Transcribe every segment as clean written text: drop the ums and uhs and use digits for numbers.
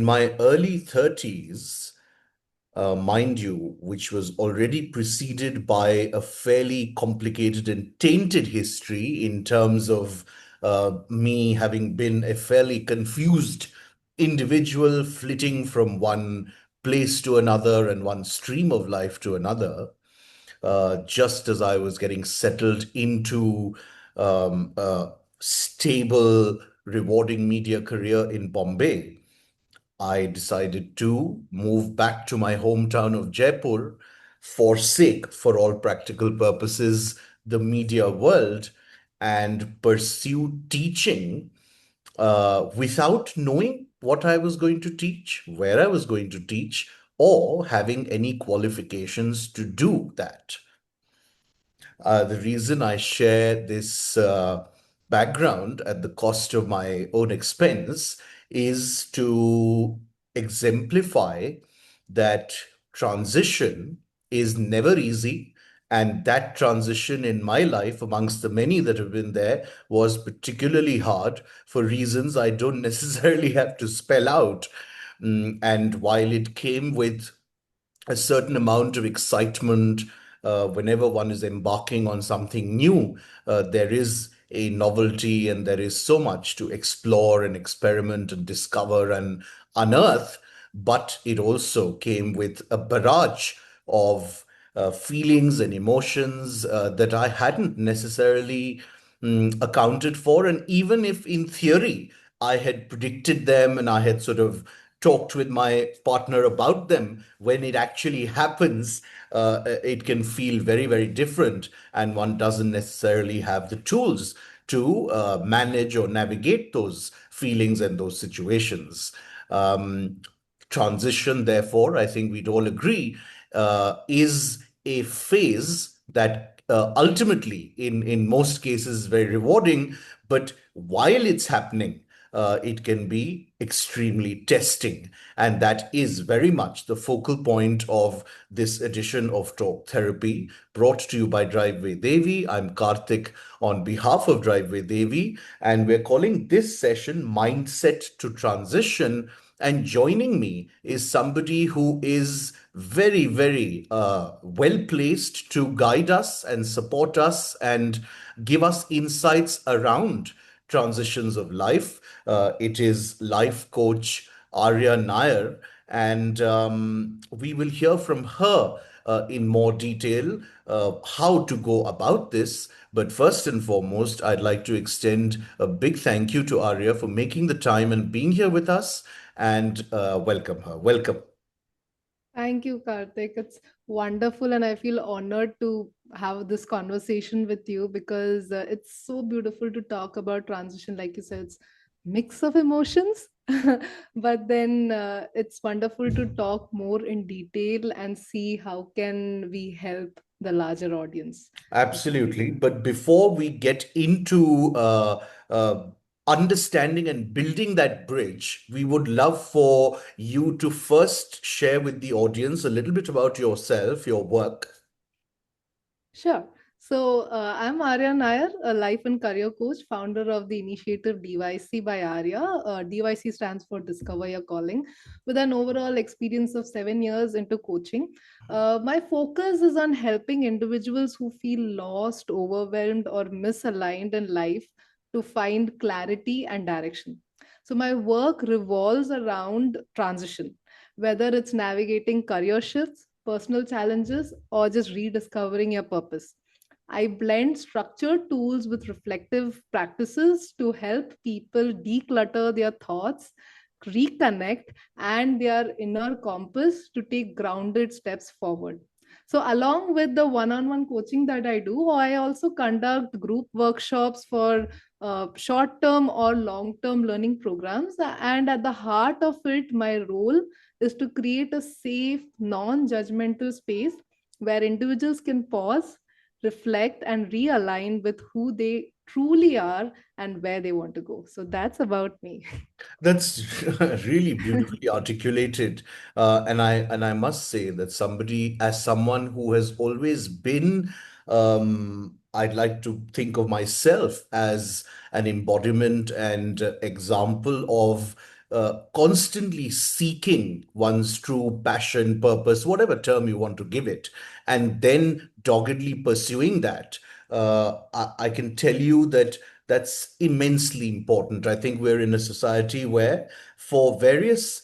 my early 30s, mind you, which was already preceded by a fairly complicated and tainted history in terms of me having been a fairly confused individual flitting from one place to another and one stream of life to another, just as I was getting settled into a stable, rewarding media career in Bombay. I decided to move back to my hometown of Jaipur, forsake, for all practical purposes, the media world and pursue teaching without knowing what I was going to teach, where I was going to teach, or having any qualifications to do that. The reason I share this background at the cost of my own expense is to exemplify that transition is never easy. And that transition in my life, amongst the many that have been there, was particularly hard for reasons I don't necessarily have to spell out. And while it came with a certain amount of excitement whenever one is embarking on something new. There is a novelty and there is so much to explore and experiment and discover and unearth. But it also came with a barrage of feelings and emotions that I hadn't necessarily accounted for. And even if in theory I had predicted them and I had sort of talked with my partner about them, when it actually happens, it can feel very, very different. And one doesn't necessarily have the tools to manage or navigate those feelings and those situations. Um, Transition, therefore, I think we'd all agree, is a phase that ultimately, in most cases, is very rewarding. But while it's happening, it can be extremely testing. And that is very much the focal point of this edition of Talk Therapy, brought to you by Driveway Devi. I'm Karthik on behalf of Driveway Devi, and we're calling this session Mindset to Transition. And joining me is somebody who is very, very well placed to guide us and support us and give us insights around transitions of life. It is life coach Ariya Nair, and we will hear from her in more detail how to go about this. But first and foremost, I'd like to extend a big thank you to Ariya for making the time and being here with us and welcome her. Welcome. Thank you, Karthik. It's wonderful, and I feel honored to have this conversation with you because it's so beautiful to talk about transition. Like you said, it's mix of emotions, but then it's wonderful to talk more in detail and see how can we help the larger audience. Absolutely. But before we get into understanding and building that bridge, we would love for you to first share with the audience a little bit about yourself, your work. Sure. So I'm Arya Nair, a life and career coach, founder of the initiative DYC by Arya. DYC stands for Discover Your Calling, with an overall experience of 7 years into coaching. My focus is on helping individuals who feel lost, overwhelmed, or misaligned in life to find clarity and direction. So my work revolves around transition, whether it's navigating career shifts, personal challenges, or just rediscovering your purpose. I blend structured tools with reflective practices to help people declutter their thoughts, reconnect, and their inner compass to take grounded steps forward. So, along with the one on one coaching that I do, I also conduct group workshops for short term or long term learning programs. And at the heart of it, my role is to create a safe, non judgmental space where individuals can pause, reflect, and realign with who they truly are and where they want to go. So that's about me. That's really beautifully articulated. And I must say that as someone who has always been, I'd like to think of myself as an embodiment and example of constantly seeking one's true passion, purpose, whatever term you want to give it, and then doggedly pursuing that, I can tell you that that's immensely important. I think we're in a society where, for various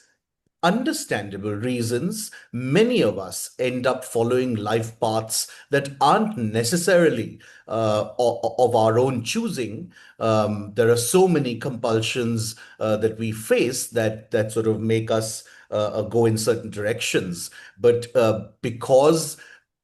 understandable reasons, many of us end up following life paths that aren't necessarily of our own choosing. There are so many compulsions that we face that sort of make us go in certain directions. But because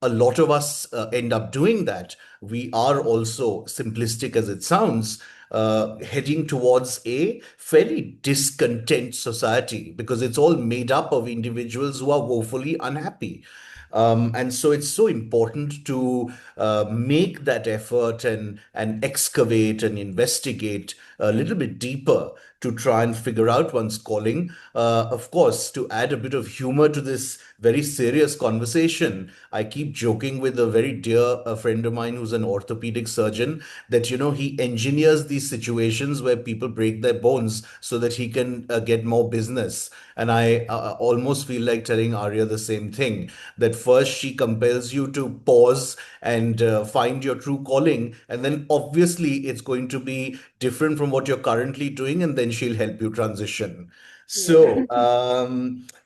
a lot of us end up doing that, we are also, simplistic as it sounds, heading towards a fairly discontent society because it's all made up of individuals who are woefully unhappy. And so it's so important to make that effort and excavate and investigate a little bit deeper to try and figure out one's calling. Of course, to add a bit of humor to this very serious conversation, I keep joking with a very dear friend of mine who's an orthopedic surgeon that, he engineers these situations where people break their bones so that he can get more business. And I almost feel like telling Arya the same thing, that first she compels you to pause and find your true calling. And then obviously it's going to be different from what you're currently doing. And then she'll help you transition. Yeah. So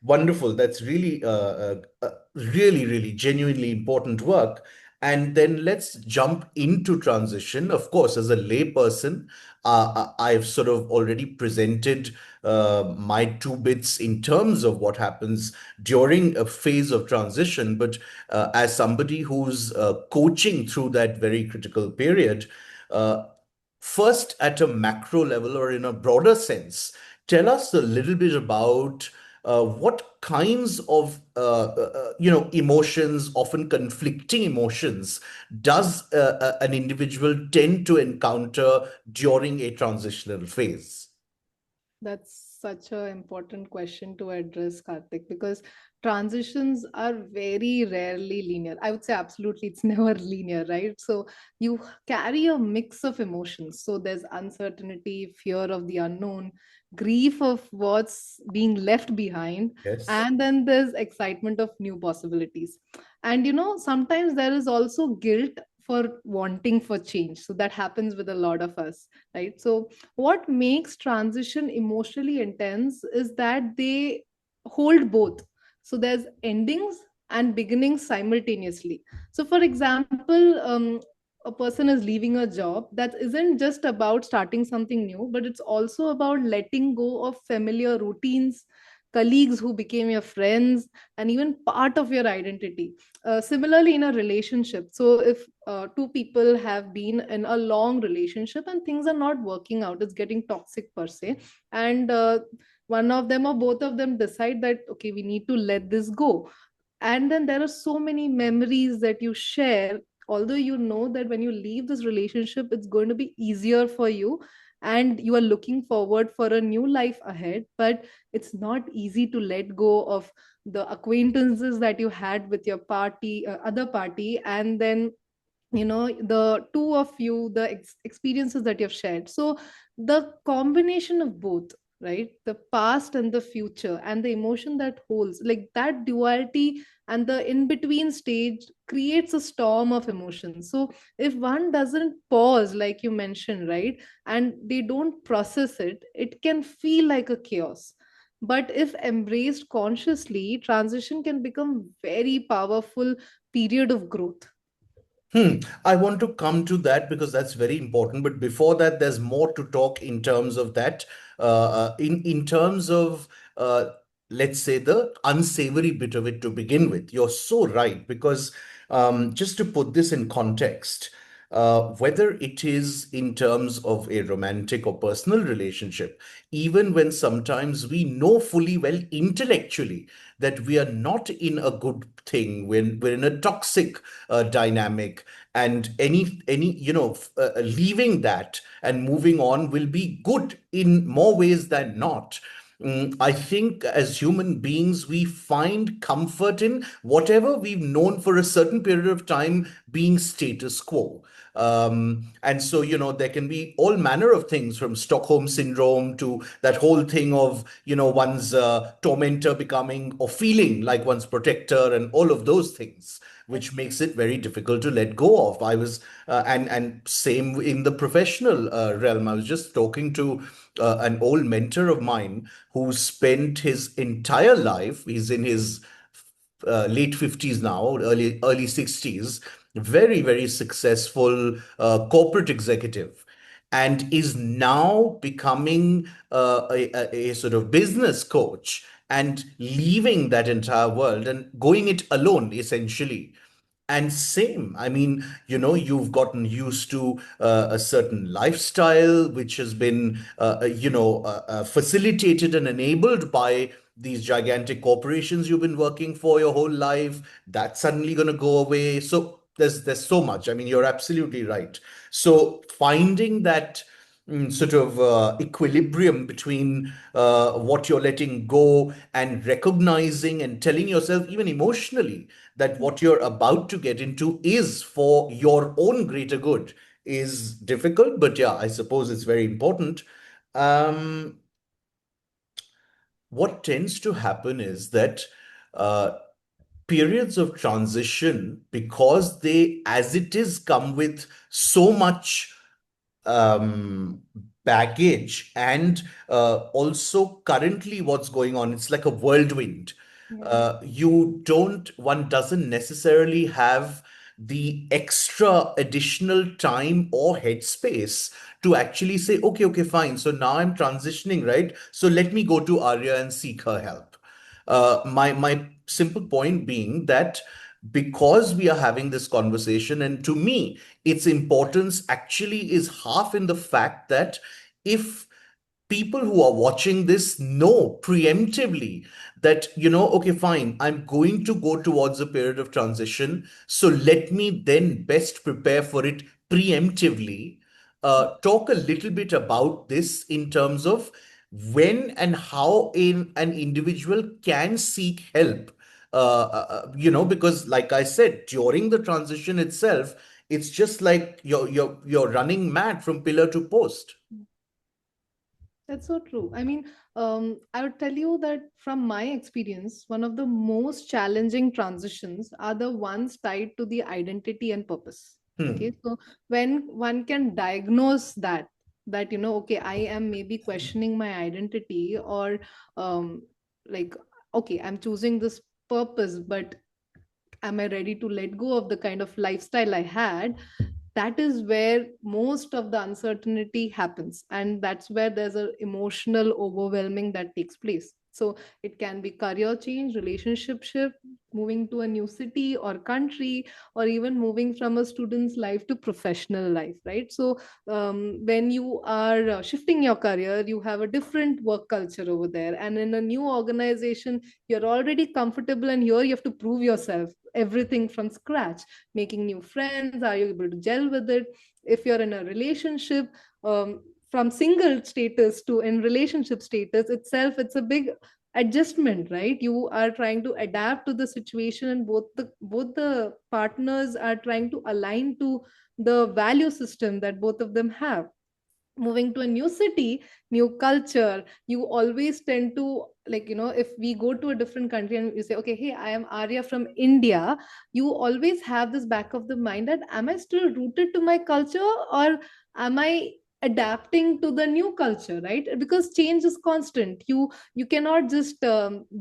wonderful. That's really, really genuinely important work. And then let's jump into transition. Of course, as a layperson, I've sort of already presented my two bits in terms of what happens during a phase of transition. But as somebody who's coaching through that very critical period, uh, first at a macro level or in a broader sense, tell us a little bit about what kinds of emotions, often conflicting emotions, does an individual tend to encounter during a transitional phase? That's such an important question to address, Karthik, because transitions are very rarely linear. I would say absolutely it's never linear, right? So you carry a mix of emotions. So there's uncertainty, fear of the unknown, grief of what's being left behind, Yes. and then there's excitement of new possibilities. And sometimes there is also guilt for wanting for change. So that happens with a lot of us, right? So what makes transition emotionally intense is that they hold both. So there's endings and beginnings simultaneously. So for example, a person is leaving a job that isn't just about starting something new, but it's also about letting go of familiar routines, colleagues who became your friends, and even part of your identity. Similarly, in a relationship, so if two people have been in a long relationship and things are not working out, it's getting toxic per se, and one of them or both of them decide that okay, we need to let this go, and then there are so many memories that you share, although you know that when you leave this relationship it's going to be easier for you and you are looking forward for a new life ahead, but it's not easy to let go of the acquaintances that you had with your party, other party, and then the two of you, the experiences that you've shared. So the combination of both, right, the past and the future and the emotion that holds, like that duality and the in between stage creates a storm of emotions. So if one doesn't pause, like you mentioned, right, and they don't process it, it can feel like a chaos. But if embraced consciously, transition can become very powerful period of growth. I want to come to that because that's very important. But before that, there's more to talk in terms of that. In terms of uh, let's say the unsavory bit of it to begin with. You're so right because just to put this in context, whether it is in terms of a romantic or personal relationship, even when sometimes we know fully well intellectually that we are not in a good thing, when we're in a toxic dynamic, and any leaving that and moving on will be good in more ways than not. I think as human beings, we find comfort in whatever we've known for a certain period of time being status quo. And so, there can be all manner of things from Stockholm syndrome to that whole thing of, one's tormentor becoming or feeling like one's protector and all of those things, which makes it very difficult to let go of. And same in the professional realm. I was just talking to an old mentor of mine who spent his entire life, he's in his late 50s now, early 60s, very, very successful corporate executive, and is now becoming a sort of business coach and leaving that entire world and going it alone, essentially. And same, I mean, you've gotten used to a certain lifestyle, which has been, facilitated and enabled by these gigantic corporations you've been working for your whole life. That's suddenly going to go away. So there's so much. I mean, you're absolutely right. So finding that sort of equilibrium between what you're letting go and recognizing and telling yourself, even emotionally, that what you're about to get into is for your own greater good is difficult. But yeah, I suppose it's very important. Um, what tends to happen is that uh, periods of transition, because they, as it is, come with so much um, baggage, and also currently what's going on, it's like a whirlwind. Yeah. One doesn't necessarily have the extra additional time or headspace to actually say, okay, okay, fine. So now I'm transitioning, right? So let me go to Arya and seek her help. My simple point being that because we are having this conversation, and to me, its importance actually is half in the fact that if people who are watching this know preemptively that, okay, fine, I'm going to go towards a period of transition. So let me then best prepare for it preemptively. Talk a little bit about this in terms of when and how an individual can seek help. Because like I said, during the transition itself, it's just like you're running mad from pillar to post. That's so true. I mean, I would tell you that from my experience, one of the most challenging transitions are the ones tied to the identity and purpose. Okay, Hmm. so when one can diagnose that okay, I am maybe questioning my identity, or like, okay, I'm choosing this purpose, but am I ready to let go of the kind of lifestyle I had? That is where most of the uncertainty happens, and that's where there's an emotional overwhelming that takes place. So it can be career change, relationship shift, moving to a new city or country, or even moving from a student's life to professional life, right? So when you are shifting your career, you have a different work culture over there, and in a new organization, you're already comfortable, and here you have to prove yourself everything from scratch, making new friends. Are you able to gel with it? If you're in a relationship, from single status to in relationship status itself, it's a big adjustment, right? You are trying to adapt to the situation, and both the partners are trying to align to the value system that both of them have. Moving to a new city, new culture, you always tend to, like, if we go to a different country and you say, okay, hey, I am Arya from India, you always have this back of the mind that, am I still rooted to my culture, or am I adapting to the new culture, right? Because change is constant. You cannot just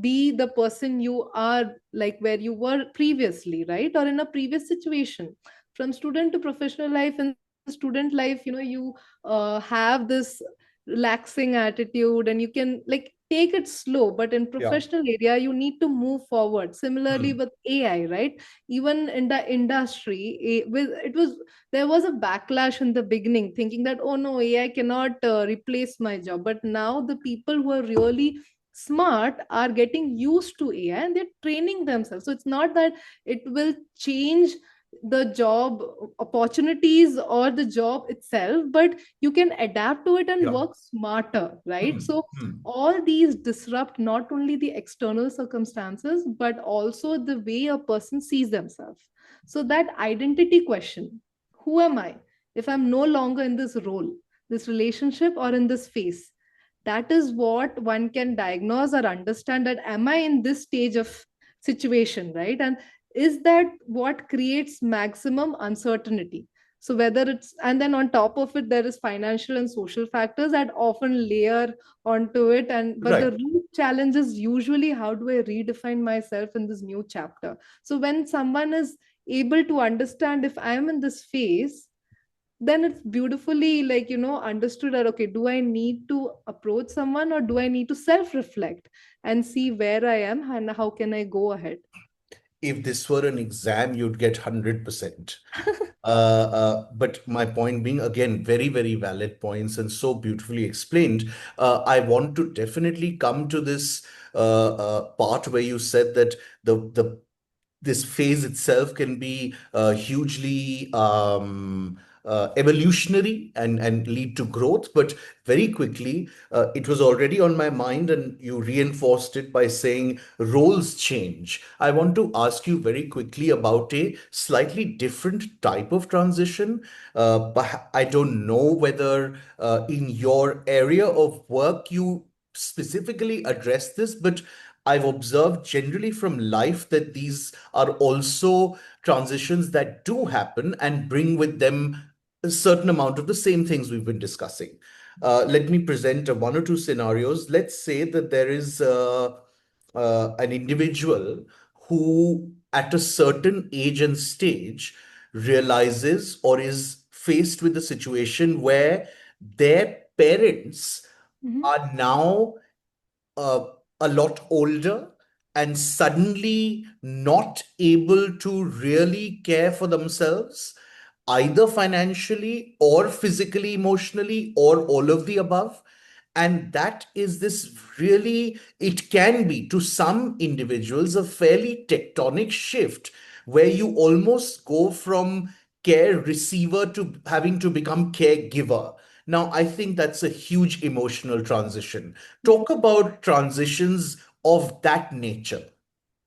be the person you are, like where you were previously, right, or in a previous situation. From student to professional life, in student life, you have this relaxing attitude, and you can like take it slow, but in Yeah. professional area you need to move forward. Similarly Hmm. with AI, right? Even in the industry, there was a backlash in the beginning, thinking that, oh no, AI cannot replace my job. But now the people who are really smart are getting used to AI, and they're training themselves. So it's not that it will change the job opportunities or the job itself, but you can adapt to it and Yeah. work smarter, right? Hmm. So Hmm. all these disrupt not only the external circumstances, but also the way a person sees themselves. So that identity question, who am I if I'm no longer in this role, this relationship, or in this phase? That is what one can diagnose or understand, that am I in this stage of situation, right? And is that what creates maximum uncertainty? So whether it's, and then on top of it there is financial and social factors that often layer onto it. And but the Right. real challenge is usually, how do I redefine myself in this new chapter? So when someone is able to understand, if I am in this phase, then it's beautifully, like, understood that, okay, do I need to approach someone, or do I need to self reflect and see where I am and how can I go ahead? If this were an exam, you'd get 100%. But my point being, again, very, very valid points and so beautifully explained. I want to definitely come to this part where you said that the this phase itself can be hugely evolutionary and lead to growth. But very quickly, it was already on my mind, and you reinforced it by saying roles change. I want to ask you very quickly about a slightly different type of transition. But I don't know whether in your area of work you specifically address this, but I've observed generally from life that these are also transitions that do happen and bring with them a certain amount of the same things we've been discussing. Let me present one or two scenarios. Let's say that there is an individual who, at a certain age and stage, realizes or is faced with a situation where their parents Mhm. are now uh, a lot older and suddenly not able to really care for themselves, either financially or physically, emotionally, or all of the above. And that is this really, it can be to some individuals a fairly tectonic shift where you almost go from care receiver to having to become caregiver. Now, I think that's a huge emotional transition. Yeah. Talk about transitions of that nature.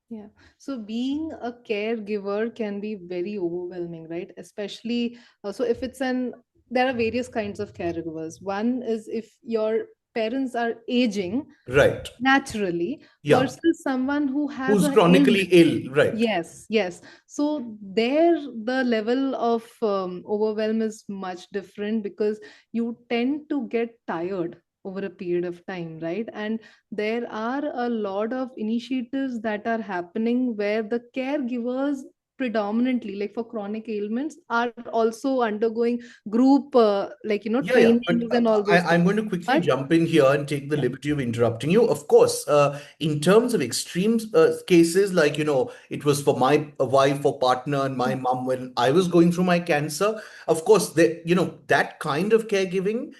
Yeah. So being a caregiver can be very overwhelming, right? Especially, so if it's an, there are various kinds of caregivers. One is if your parents are aging Right. naturally Yeah. versus someone who has Who's an chronically ailment. ill. Right. Yes, yes. So there, the level of overwhelm is much different, because you tend to get tired over a period of time, right? And there are a lot of initiatives that are happening where the caregivers predominantly, like for chronic ailments, are also undergoing group, Yeah, yeah. But trainings and all those I'm things. going to quickly But jump in here and take the yeah. liberty of interrupting you. Of course, in terms of extreme cases, like, it was for my wife or partner and my mom when I was going through my cancer, of course, that kind of caregiving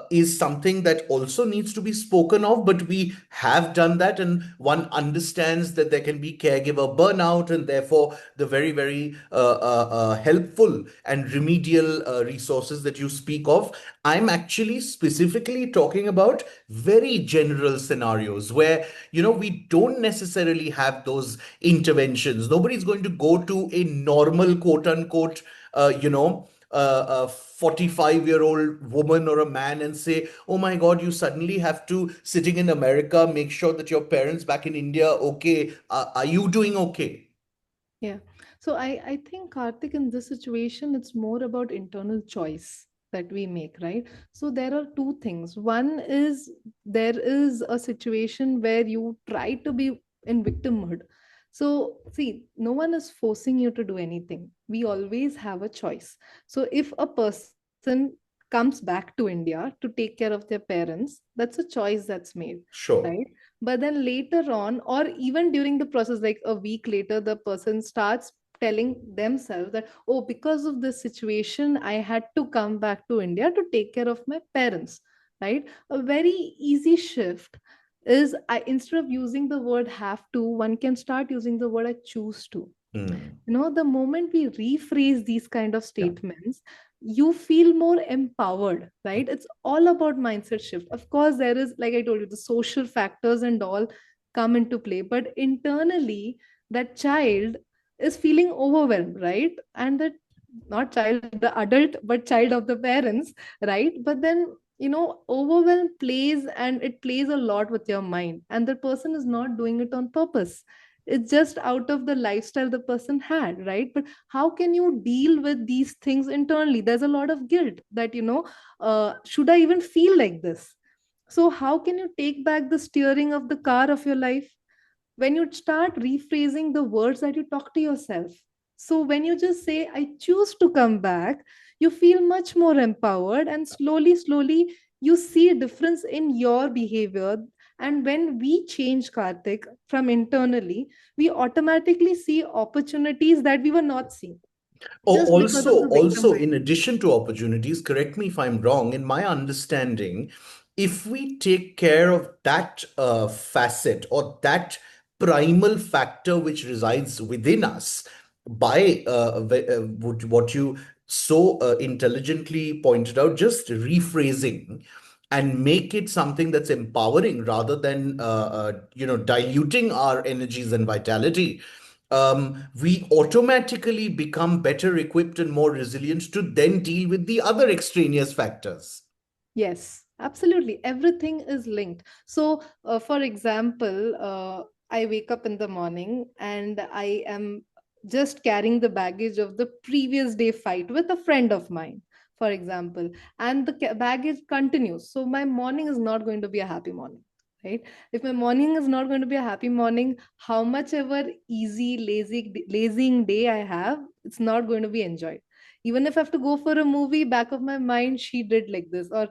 is something that also needs to be spoken of, but we have done that, and one understands that there can be caregiver burnout, and therefore the very, very helpful and remedial resources that you speak of. I'm actually specifically talking about very general scenarios where, we don't necessarily have those interventions. Nobody's going to go to a normal, quote unquote, a 45-year-old woman or a man and say, oh my God, you suddenly have to, sitting in America, make sure that your parents back in India, okay, are you doing okay? Yeah. So I think, Karthik, in this situation, it's more about internal choice that we make, right? So there are two things. One is, there is a situation where you try to be in victim mode. So see, no one is forcing you to do anything. We always have a choice. So if a person comes back to India to take care of their parents, that's a choice that's made, right? Sure. But then later on, or even during the process, like a week later, the person starts telling themselves that, oh, because of this situation I had to come back to India to take care of my parents, right? A very easy shift is, I, instead of using the word have to, one can start using the word I choose to. Hmm. The moment we rephrase these kind of Yeah. statements, you feel more empowered, right? It's all about mindset shift. Of course, there is, like I told you, the social factors and all come into play, but internally that child is feeling overwhelmed, right? And that not child, the adult, but child of the parents, right? But then, overwhelm plays, and it plays a lot with your mind, and the person is not doing it on purpose. It's just out of the lifestyle the person had, right? But how can you deal with these things internally? There's a lot of guilt that, should I even feel like this? So how can you take back the steering of the car of your life? When you start rephrasing the words that you talk to yourself. So when you just say, I choose to come back, you feel much more empowered, and slowly, slowly, you see a difference in your behavior. And when we change, Karthik, from internally, we automatically see opportunities that we were not seeing just because of the victim Also, mind. in addition to opportunities, correct me if I'm wrong, in my understanding, if we take care of that facet or that primal factor which resides within us by what you so intelligently pointed out, just rephrasing and make it something that's empowering rather than diluting our energies and vitality, we automatically become better equipped and more resilient to then deal with the other extraneous factors. Yes, absolutely. Everything is linked. So, for example, I wake up in the morning and I am just carrying the baggage of the previous day fight with a friend of mine, for example, and the baggage continues. So, my morning is not going to be a happy morning. Right? If my morning is not going to be a happy morning, how much ever easy, lazying day I have, it's not going to be enjoyed. Even if I have to go for a movie, back of my mind, she did like this, or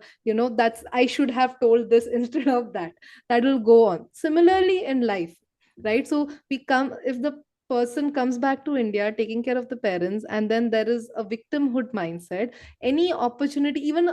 that's I should have told this instead of that. That will go on similarly in life, right? So we come if the person comes back to India taking care of the parents, and then there is a victimhood mindset. Any opportunity, even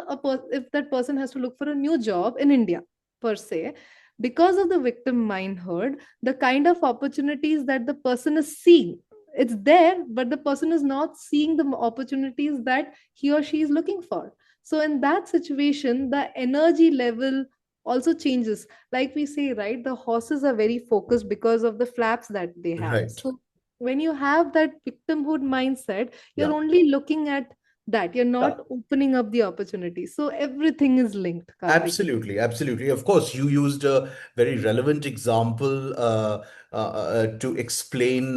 if that person has to look for a new job in India per se, because of the victim mindhood, the kind of opportunities that the person is seeing, it's there, but the person is not seeing the opportunities that he or she is looking for. So in that situation, the energy level also changes. Like we say, right, the horses are very focused because of the flaps that they have. Right. So when you have that victimhood mindset, you're Yeah. only looking at that. You're Yeah. not opening up the opportunity. So everything is linked, Karthik. Absolutely, absolutely. Of course, you used a very relevant example to explain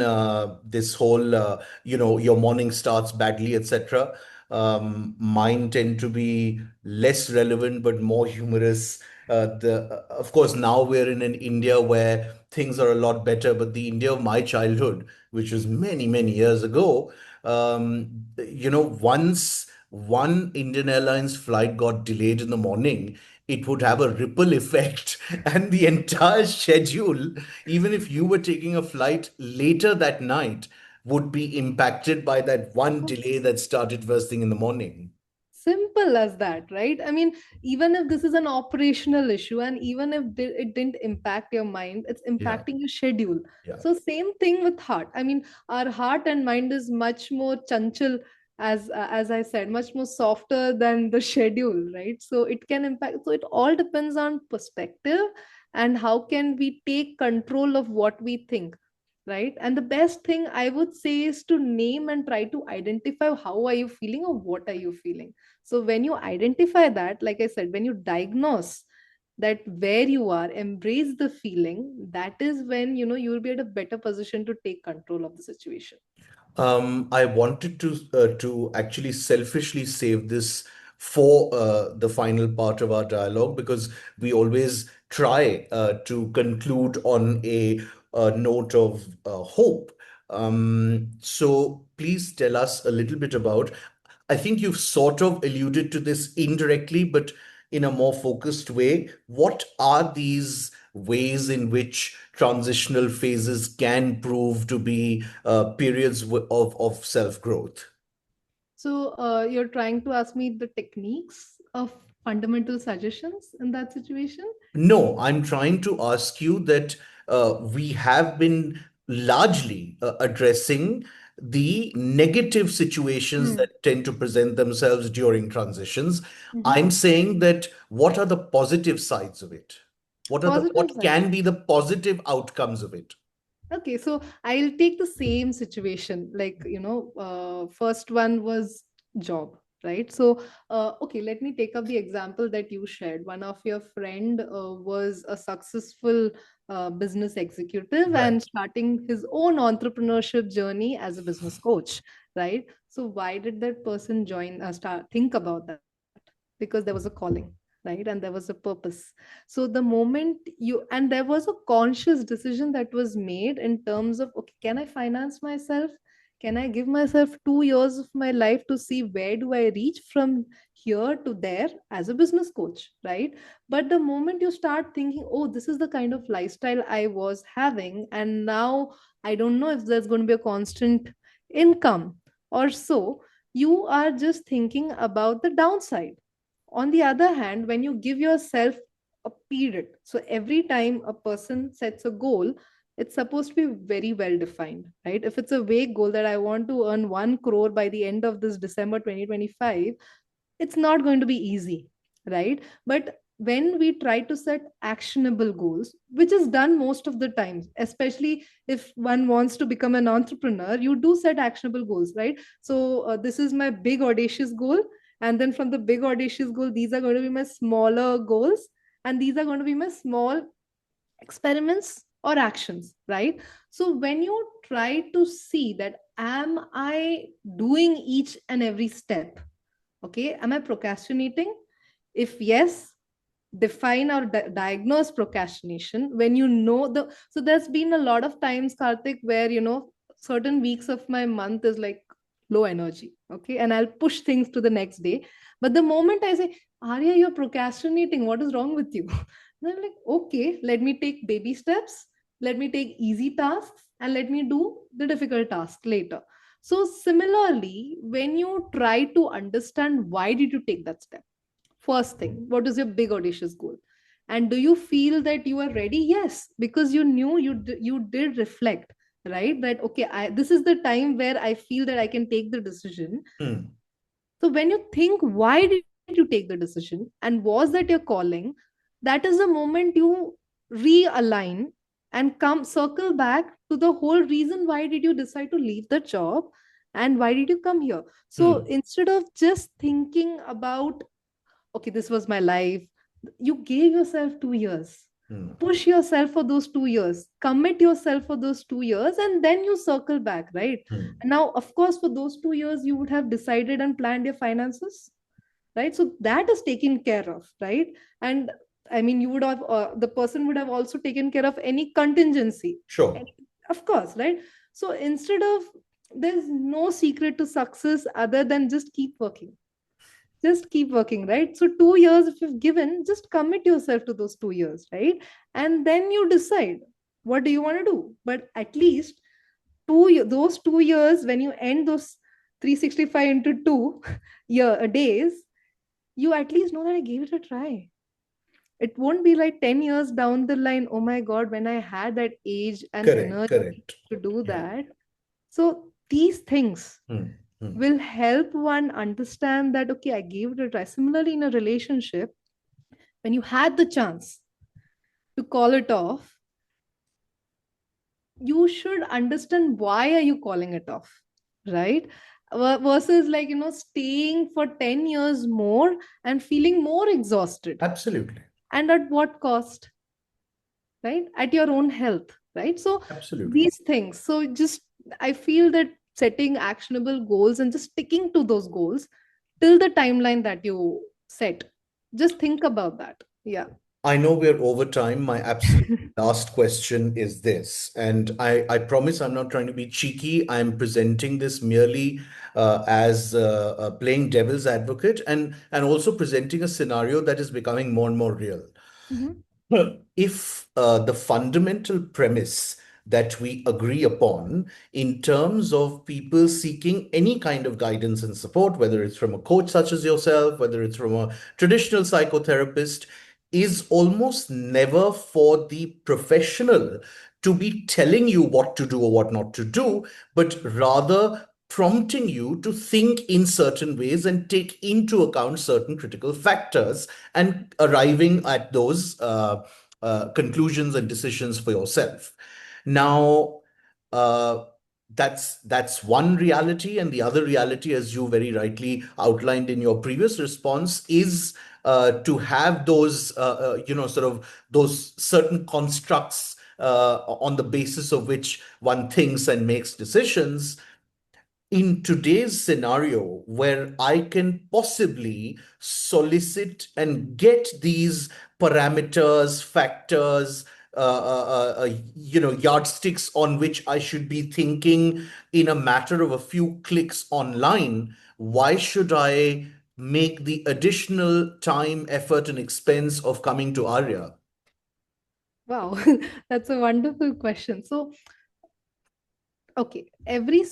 this whole, your morning starts badly, etc. Mine tend to be less relevant but more humorous. Of course, now we're in an India where things are a lot better, but the India of my childhood, which was many, many years ago, once one Indian Airlines flight got delayed in the morning, it would have a ripple effect, and the entire schedule, even if you were taking a flight later that night, would be impacted by that one delay that started first thing in the morning. Simple as that, right? I mean, even if this is an operational issue, and even if it didn't impact your mind, it's Yeah, impacting your schedule. yeah, So same thing with heart. I mean, our heart and mind is much more chanchal, as I said, much more softer than the schedule, right? So it can impact. So it all depends on perspective, and how can we take control of what we think, right? And the best thing I would say is to name and try to identify how are you feeling or what are you feeling. So when you identify that, like I said, when you diagnose that where you are, embrace the feeling, that is when you will be at a better position to take control of the situation. I wanted to actually selfishly save this for the final part of our dialogue, because we always try to conclude on a note of hope. So please tell us a little bit about. I think you've sort of alluded to this indirectly, but in a more focused way. What are these ways in which transitional phases can prove to be periods of self-growth? So you're trying to ask me the techniques of fundamental suggestions in that situation? No, I'm trying to ask you that we have been largely addressing the negative situations Hmm. that tend to present themselves during transitions. Mhm. I'm saying that what are the positive sides of it? Positive What side. can be the positive outcomes of it? Okay, so I'll take the same situation. Like, first one was job, right? So, okay, let me take up the example that you shared. One of your friend was a successful business executive Right. and starting his own entrepreneurship journey as a business coach, right? So, why did that person think about that? Because there was a calling, right? And there was a purpose. So the moment you, and there was a conscious decision that was made in terms of, okay, can I finance myself, can I give myself 2 years of my life to see where do I reach from here to there as a business coach, right? But the moment you start thinking, oh, this is the kind of lifestyle I was having, and now I don't know if there's going to be a constant income or so, you are just thinking about the downside. On the other hand, when you give yourself a period, so every time a person sets a goal, it's supposed to be very well defined, right? If it's a vague goal that I want to earn 1 crore by the end of this December 2025, it's not going to be easy, right? But when we try to set actionable goals, which is done most of the times, especially if one wants to become an entrepreneur, you do set actionable goals, right? So this is my big audacious goal, and then from the big audacious goal, these are going to be my smaller goals, and these are going to be my small experiments or actions, right? So when you try to see that, am I doing each and every step? Okay, am I procrastinating? If yes, define or diagnose procrastination. When you know the, so there's been a lot of times, Karthik, where certain weeks of my month is like low energy, okay, and I'll push things to the next day. But the moment I say, Arya, you're procrastinating, what is wrong with you? Then I'm like, okay, let me take baby steps, let me take easy tasks, and let me do the difficult task later. So similarly, when you try to understand why did you take that step, first thing, what is your big audacious goal? And do you feel that you are ready? Yes, because you knew, you did reflect, right? That okay, this is the time where I feel that I can take the decision. Hmm. So when you think, why did you take the decision? And was that your calling? That is the moment you realign and come circle back to the whole reason why did you decide to leave the job and why did you come here. So Hmm. instead of just thinking about, okay, this was my life, you gave yourself 2 years. Hmm. Push yourself for those 2 years, commit yourself for those 2 years, and then you circle back, right? Hmm. And now, of course, for those 2 years, you would have decided and planned your finances, right? So that is taken care of, right? And I mean, you would have, the person would have also taken care of any contingency. Sure. And of course, right? So instead of, there's no secret to success other than just keep working, right? So 2 years if you've given, just commit yourself to those 2 years, right? And then you decide what do you want to do. But at least those 2 years, when you end those 365 into 2 days, you at least know that I gave it a try. It won't be like 10 years down the line, oh my god, when I had that age and Correct. energy Correct. to do Yeah. that. So these things Hmm. Hmm. will help one understand that, okay, I gave it a try. Similarly, in a relationship, when you had the chance to call it off, you should understand why are you calling it off, right? Versus like, staying for 10 years more and feeling more exhausted. Absolutely. And at what cost, right? At your own health, right? So Absolutely. these things. So just, I feel that setting actionable goals and just sticking to those goals till the timeline that you set. Just think about that. Yeah. I know we're over time. My absolute last question is this, and I promise I'm not trying to be cheeky. I'm presenting this merely as playing devil's advocate and also presenting a scenario that is becoming more and more real. Mhm. Well, if the fundamental premise that we agree upon in terms of people seeking any kind of guidance and support, whether it's from a coach such as yourself, whether it's from a traditional psychotherapist, is almost never for the professional to be telling you what to do or what not to do, but rather prompting you to think in certain ways and take into account certain critical factors and arriving at those conclusions and decisions for yourself. Now, uh, that's one reality, and the other reality, as you very rightly outlined in your previous response, is to have those, sort of those certain constructs on the basis of which one thinks and makes decisions in today's scenario where I can possibly solicit and get these parameters, factors, yardsticks on which I should be thinking in a matter of a few clicks online, why should I make the additional time, effort, and expense of coming to Arya? Wow, that's a wonderful question. So, okay, every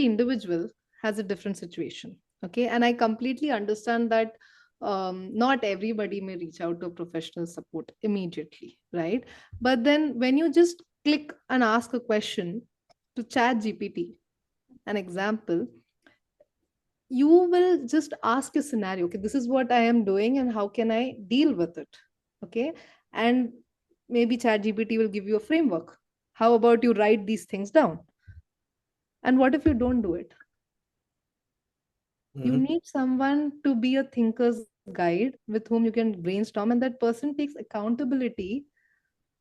individual has a different situation. Okay, and I completely understand that not everybody may reach out to professional support immediately, right? But then when you just click and ask a question to Chat GPT, an example, you will just ask a scenario. Okay, this is what I am doing and how can I deal with it. Okay, and maybe Chat GPT will give you a framework. How about you write these things down? And what if you don't do it? You Mhm. need someone to be a thinker's guide with whom you can brainstorm, and that person takes accountability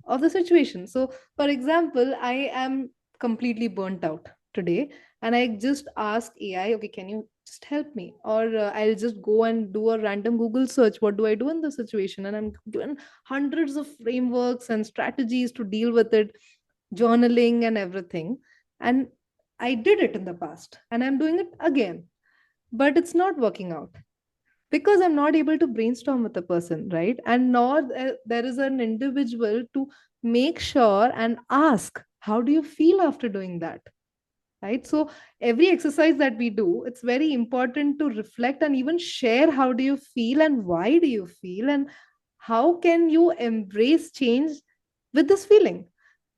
of the situation. So, for example, I am completely burnt out today, and I just ask AI, okay, can you just help me? Or I'll just go and do a random Google search. What do I do in this situation? And I'm given hundreds of frameworks and strategies to deal with it, journaling and everything. And I did it in the past, and I'm doing it again, but it's not working out because I'm not able to brainstorm with the person, right? And nor there is an individual to make sure and ask, how do you feel after doing that? Right? So every exercise that we do, it's very important to reflect and even share how do you feel and why do you feel and how can you embrace change with this feeling.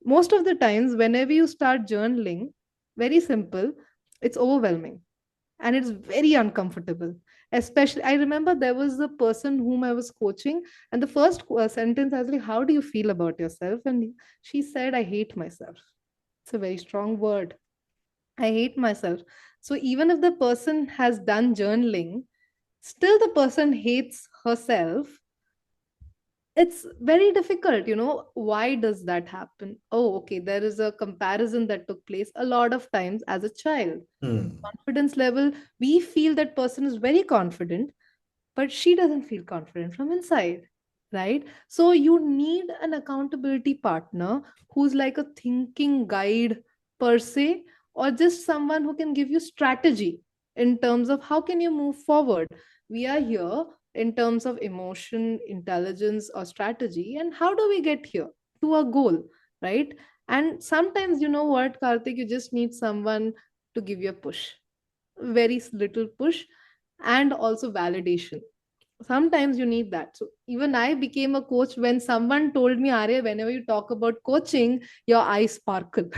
Most of the times, whenever you start journaling, very simple, it's overwhelming and it's very uncomfortable. Especially, I remember there was a person whom I was coaching, and the first sentence I was like, how do you feel about yourself? And she said, I hate myself. It's a very strong word. I hate myself. So even if the person has done journaling, still the person hates herself. It's very difficult. Why does that happen? Oh, okay, there is a comparison that took place a lot of times as a child. Hmm. Confidence level, we feel that person is very confident, but she doesn't feel confident from inside, right? So you need an accountability partner who's like a thinking guide per se, or just someone who can give you strategy in terms of how can you move forward. We are here in terms of emotion, intelligence, or strategy, and how do we get here to a goal, right? And sometimes, you know what, Karthik, you just need someone to give you a push, very little push, and also validation. Sometimes you need that. So even I became a coach when someone told me, Arya, whenever you talk about coaching, your eyes sparkle.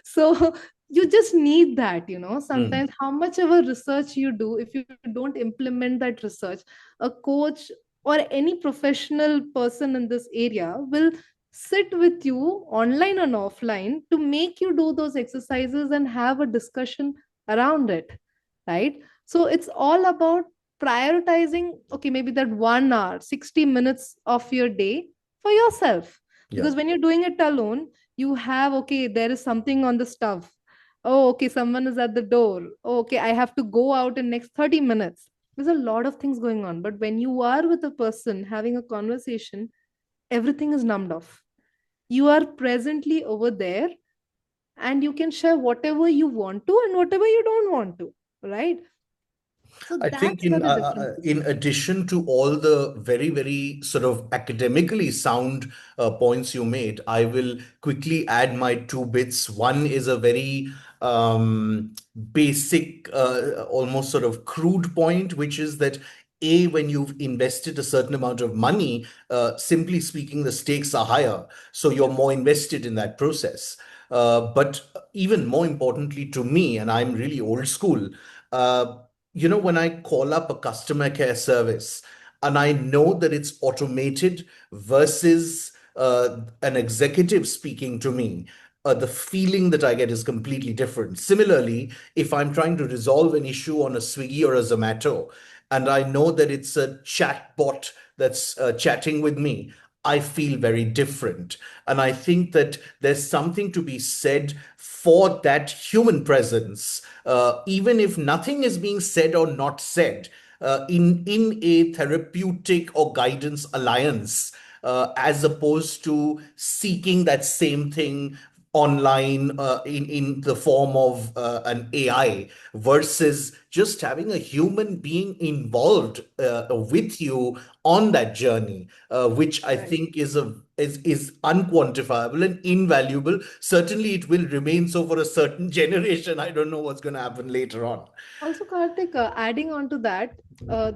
So you just need that, Hmm. sometimes how much of a research you do, if you don't implement that research, a coach or any professional person in this area will sit with you online and offline to make you do those exercises and have a discussion around it, right? So it's all about prioritizing, okay, maybe that 1 hour, 60 minutes of your day for yourself. Yeah. Because when you're doing it alone, you have, okay, there is something on the stove. Oh, okay, someone is at the door. Oh, okay, I have to go out in next 30 minutes. There's a lot of things going on. But when you are with a person having a conversation, everything is numbed off. You are presently over there and you can share whatever you want to and whatever you don't want to, right? So I think that's where the difference is. in addition to all the very, very sort of academically sound points you made, I will quickly add my two bits. One is a very basic, almost sort of crude point, which is that A, when you've invested a certain amount of money, simply speaking, the stakes are higher. So you're Yep. more invested in that process. But even more importantly to me, and I'm really old school, uh, when I call up a customer care service and I know that it's automated versus an executive speaking to me, the feeling that I get is completely different. Similarly, if I'm trying to resolve an issue on a Swiggy or a Zomato, and I know that it's a chat bot that's chatting with me, I feel very different. And I think that there's something to be said for that human presence, even if nothing is being said or not said, in a therapeutic or guidance alliance, as opposed to seeking that same thing online, in the form of an AI, versus just having a human being involved with you on that journey, which I Right. think is unquantifiable and invaluable. Certainly, it will remain so for a certain generation. I don't know what's going to happen later on. Also, Karthik, adding on to that,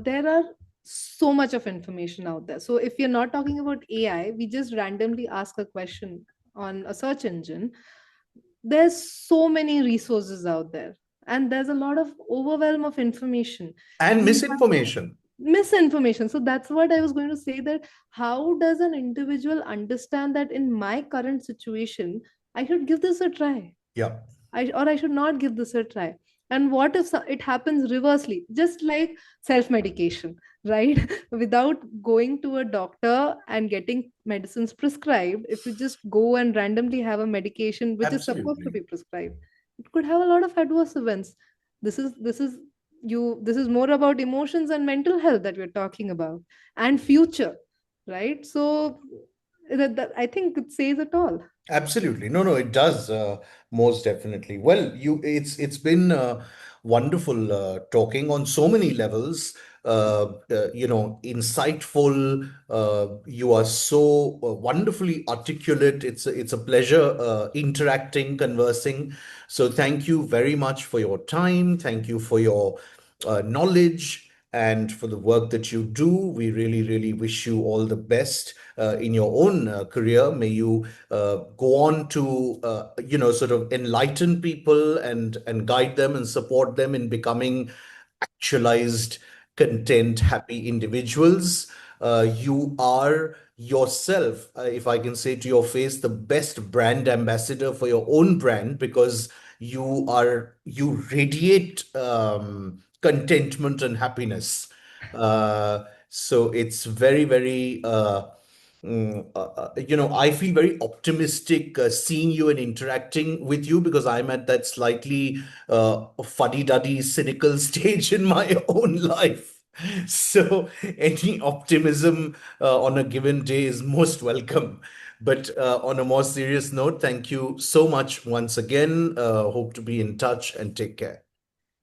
there are so much of information out there. So if you're not talking about AI, we just randomly ask a question on a search engine. There's so many resources out there, and there's a lot of overwhelm of information. And We have misinformation. misinformation. So that's what I was going to say, that how does an individual understand that in my current situation, I should give this a try? Yeah, I should not give this a try. And what if it happens reversely, just like self medication, right? Without going to a doctor and getting medicines prescribed, if you just go and randomly have a medication which is supposed to absolutely. be prescribed, it could have a lot of adverse events. This is this is more about emotions and mental health that we're talking about, and future, right? So I think it says it all. Absolutely. No, no, it does, most definitely. Well, it's been wonderful talking on so many levels. Insightful. You are so wonderfully articulate. It's a pleasure interacting, conversing. So thank you very much for your time. Thank you for your knowledge and for the work that you do. We really, really wish you all the best in your own career. May you go on to sort of enlighten people and guide them and support them in becoming actualized, content, happy individuals. You are yourself, if I can say to your face, the best brand ambassador for your own brand, because you radiate contentment and happiness. So it's very, very I feel very optimistic seeing you and interacting with you, because I'm at that slightly fuddy-duddy, cynical stage in my own life. So any optimism on a given day is most welcome. But on a more serious note, thank you so much once again. Hope to be in touch, and take care.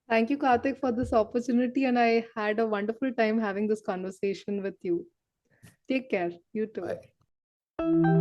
Thank you, Karthik, for this opportunity, and I had a wonderful time having this conversation with you. Take care. You too. Bye.